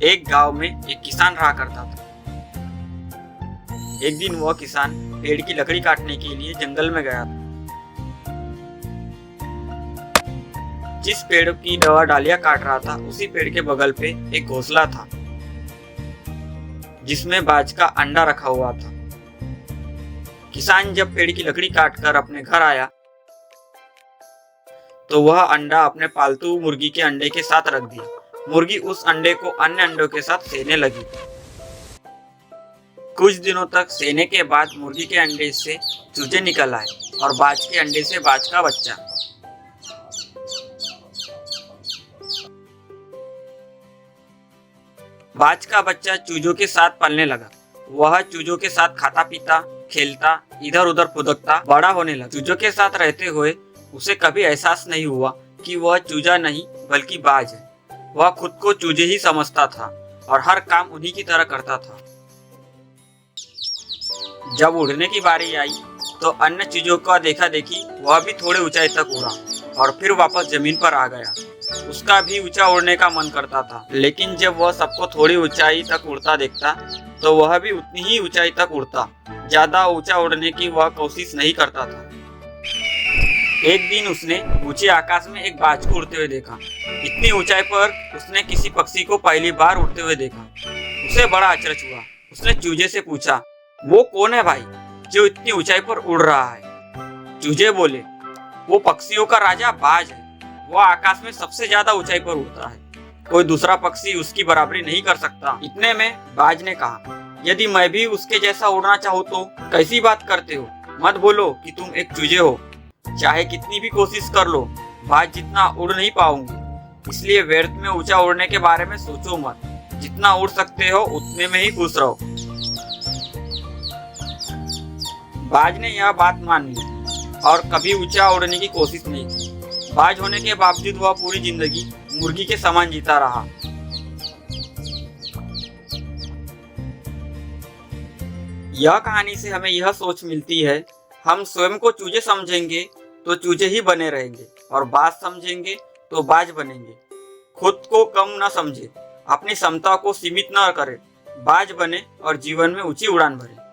एक गांव में एक किसान रहा करता था। एक दिन वह किसान पेड़ की लकड़ी काटने के लिए जंगल में गया था। जिस पेड़ की दवा डालियां काट रहा था उसी पेड़ के बगल पे एक घोंसला था जिसमें बाज का अंडा रखा हुआ था। किसान जब पेड़ की लकड़ी काटकर अपने घर आया तो वह अंडा अपने पालतू मुर्गी के अंडे के साथ रख दिया। मुर्गी उस अंडे को अन्य अंडों के साथ सेने लगी। कुछ दिनों तक सेने के बाद मुर्गी के अंडे से चूजे निकल आए और बाज के अंडे से बाज का बच्चा। बाज का बच्चा चूजों के साथ पलने लगा। वह चूजों के साथ खाता पीता, खेलता, इधर उधर फुदकता बड़ा होने लगा। चूजों के साथ रहते हुए उसे कभी एहसास नहीं हुआ कि वह चूजा नहीं बल्कि बाज है। वह खुद को चूजे ही समझता था और हर काम उन्हीं की तरह करता था। जब उड़ने की बारी आई तो अन्य चीजों का देखा देखी वह भी थोड़े ऊंचाई तक उड़ा और फिर वापस जमीन पर आ गया। उसका भी ऊंचा उड़ने का मन करता था, लेकिन जब वह सबको थोड़ी ऊंचाई तक उड़ता देखता तो वह भी उतनी ही ऊंचाई तक उड़ता। ज्यादा ऊंचा उड़ने की वह कोशिश नहीं करता था। एक दिन उसने ऊंचे आकाश में एक बाज को उड़ते हुए देखा। इतनी ऊंचाई पर उसने किसी पक्षी को पहली बार उड़ते हुए देखा। उसे बड़ा आश्चर्य हुआ। उसने चूजे से पूछा, वो कौन है भाई जो इतनी ऊंचाई पर उड़ रहा है? चूजे बोले, वो पक्षियों का राजा बाज है। वो आकाश में सबसे ज्यादा ऊंचाई पर उड़ता है। कोई दूसरा पक्षी उसकी बराबरी नहीं कर सकता। इतने में बाज ने कहा, यदि मैं भी उसके जैसा उड़ना चाहूँ तो? कैसी बात करते हो? मत बोलो कि तुम एक चूजे हो। चाहे कितनी भी कोशिश कर लो, बाज जितना उड़ नहीं पाऊंगी। इसलिए व्यर्थ में ऊंचा उड़ने के बारे में सोचो मत। जितना उड़ सकते हो उतने में ही खुश रहो। बाज ने यह बात मान ली और कभी ऊंचा उड़ने की कोशिश नहीं की। बाज होने के बावजूद वह पूरी जिंदगी मुर्गी के समान जीता रहा। यह कहानी से हमें यह सोच मिलती है, हम स्वयं को चूजे समझेंगे तो चूजे ही बने रहेंगे और बाज समझेंगे तो बाज बनेंगे। खुद को कम न समझे, अपनी क्षमता को सीमित न करें, बाज बने और जीवन में ऊंची उड़ान भरे।